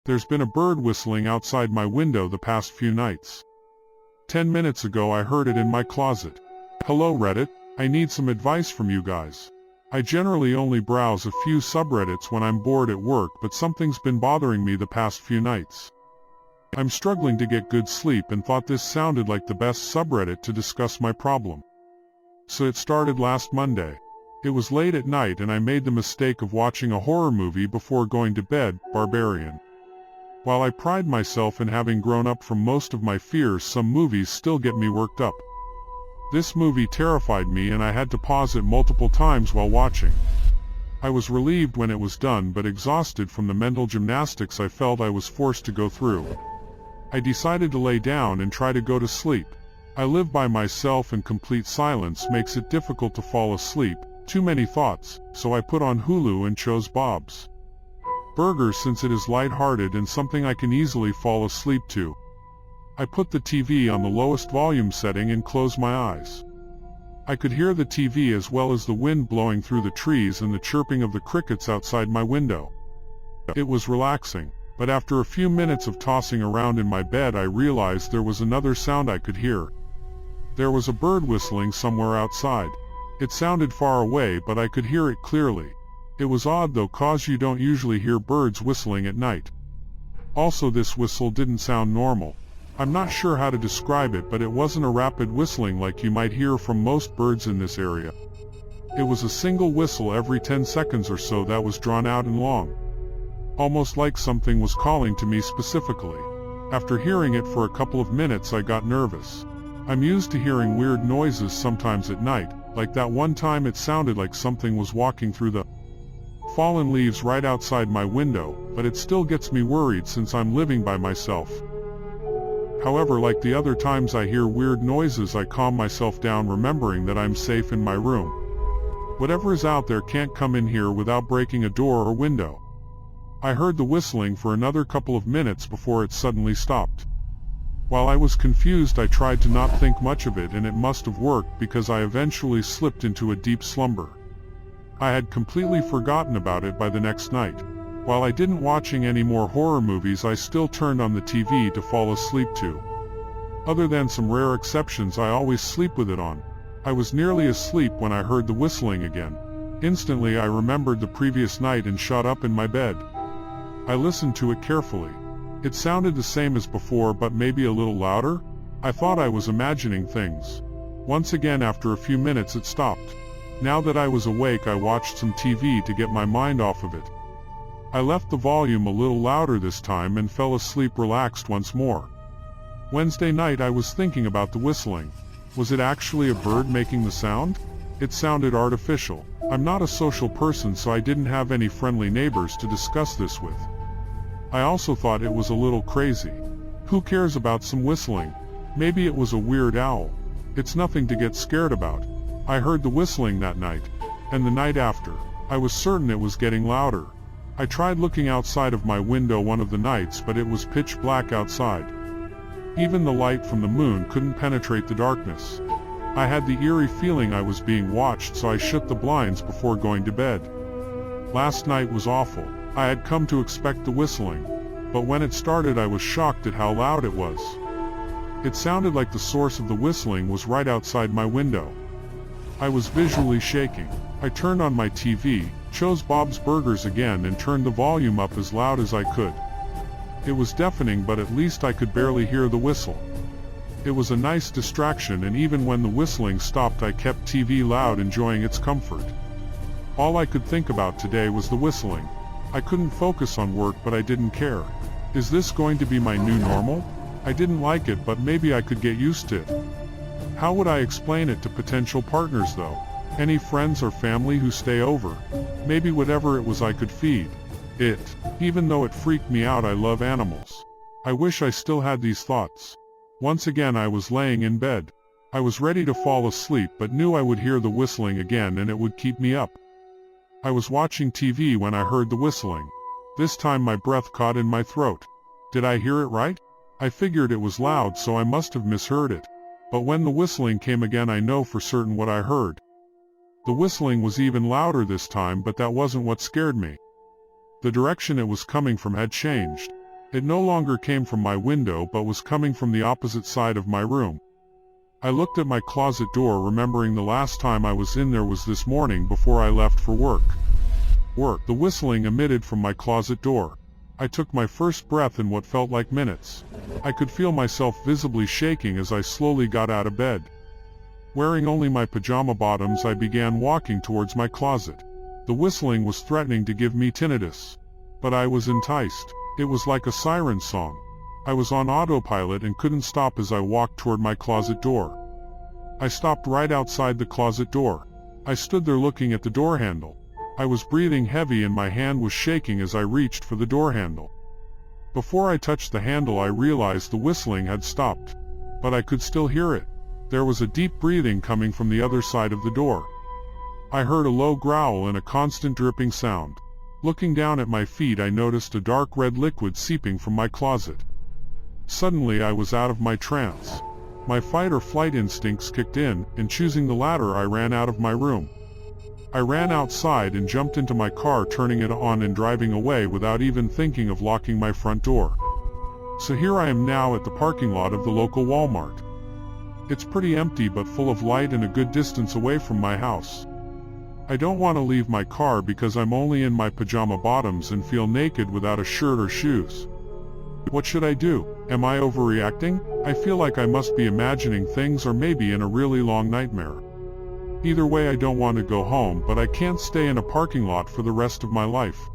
There's been a bird whistling outside my window the past few nights. 10 minutes ago I heard it in my closet. Hello Reddit, I need some advice from you guys. I generally only browse a few subreddits when I'm bored at work, but something's been bothering me the past few nights. I'm struggling to get good sleep and thought this sounded like the best subreddit to discuss my problem. So it started last Monday. It was late at night and I made the mistake of watching a horror movie before going to bed, Barbarian. While I pride myself in having grown up from most of my fears, some movies still get me worked up. This movie terrified me and I had to pause it multiple times while watching. I was relieved when it was done but exhausted from the mental gymnastics I felt I was forced to go through. I decided to lay down and try to go to sleep. I live by myself and complete silence makes it difficult to fall asleep, too many thoughts, so I put on Hulu and chose Bob's Burgers since it is light-hearted and something I can easily fall asleep to. I put the TV on the lowest volume setting and closed my eyes. I could hear the TV as well as the wind blowing through the trees and the chirping of the crickets outside my window. It was relaxing, but after a few minutes of tossing around in my bed I realized there was another sound I could hear. There was a bird whistling somewhere outside. It sounded far away but I could hear it clearly. It was odd though, cause you don't usually hear birds whistling at night. Also, this whistle didn't sound normal. I'm not sure how to describe it, but it wasn't a rapid whistling like you might hear from most birds in this area. It was a single whistle every 10 seconds or so that was drawn out and long. Almost like something was calling to me specifically. After hearing it for a couple of minutes I got nervous. I'm used to hearing weird noises sometimes at night, like that one time it sounded like something was walking through the fallen leaves right outside my window, but it still gets me worried since I'm living by myself. However, like the other times I hear weird noises, I calm myself down remembering that I'm safe in my room. Whatever is out there can't come in here without breaking a door or window. I heard the whistling for another couple of minutes before it suddenly stopped. While I was confused I tried to not think much of it, and it must have worked because I eventually slipped into a deep slumber. I had completely forgotten about it by the next night. While I didn't watching any more horror movies, I still turned on the TV to fall asleep to. Other than some rare exceptions, I always sleep with it on. I was nearly asleep when I heard the whistling again. Instantly I remembered the previous night and shot up in my bed. I listened to it carefully. It sounded the same as before but maybe a little louder. I thought I was imagining things. Once again after a few minutes it stopped. Now that I was awake I watched some TV to get my mind off of it. I left the volume a little louder this time and fell asleep relaxed once more. Wednesday night I was thinking about the whistling. Was it actually a bird making the sound? It sounded artificial. I'm not a social person, so I didn't have any friendly neighbors to discuss this with. I also thought it was a little crazy. Who cares about some whistling? Maybe it was a weird owl. It's nothing to get scared about. I heard the whistling that night, and the night after. I was certain it was getting louder. I tried looking outside of my window one of the nights, but it was pitch black outside. Even the light from the moon couldn't penetrate the darkness. I had the eerie feeling I was being watched, so I shut the blinds before going to bed. Last night was awful. I had come to expect the whistling, but when it started I was shocked at how loud it was. It sounded like the source of the whistling was right outside my window. I was visually shaking. I turned on my TV, chose Bob's Burgers again and turned the volume up as loud as I could. It was deafening, but at least I could barely hear the whistle. It was a nice distraction, and even when the whistling stopped I kept TV loud, enjoying its comfort. All I could think about today was the whistling. I couldn't focus on work, but I didn't care. Is this going to be my new normal? I didn't like it, but maybe I could get used to it. How would I explain it to potential partners though? Any friends or family who stay over? Maybe whatever it was I could feed it. Even though it freaked me out, I love animals. I wish I still had these thoughts. Once again I was laying in bed. I was ready to fall asleep but knew I would hear the whistling again and it would keep me up. I was watching TV when I heard the whistling. This time my breath caught in my throat. Did I hear it right? I figured it was loud, so I must have misheard it. But when the whistling came again I know for certain what I heard. The whistling was even louder this time, but that wasn't what scared me. The direction it was coming from had changed. It no longer came from my window but was coming from the opposite side of my room. I looked at my closet door, remembering the last time I was in there was this morning before I left for work. The whistling emitted from my closet door. I took my first breath in what felt like minutes. I could feel myself visibly shaking as I slowly got out of bed. Wearing only my pajama bottoms, I began walking towards my closet. The whistling was threatening to give me tinnitus. But I was enticed. It was like a siren song. I was on autopilot and couldn't stop as I walked toward my closet door. I stopped right outside the closet door. I stood there looking at the door handle. I was breathing heavy and my hand was shaking as I reached for the door handle. Before I touched the handle, I realized the whistling had stopped. But I could still hear it. There was a deep breathing coming from the other side of the door. I heard a low growl and a constant dripping sound. Looking down at my feet, I noticed a dark red liquid seeping from my closet. Suddenly I was out of my trance. My fight or flight instincts kicked in, and choosing the latter, I ran out of my room. I ran outside and jumped into my car, turning it on and driving away without even thinking of locking my front door. So here I am now at the parking lot of the local Walmart. It's pretty empty but full of light and a good distance away from my house. I don't want to leave my car because I'm only in my pajama bottoms and feel naked without a shirt or shoes. What should I do? Am I overreacting? I feel like I must be imagining things or maybe in a really long nightmare. Either way, I don't want to go home, but I can't stay in a parking lot for the rest of my life.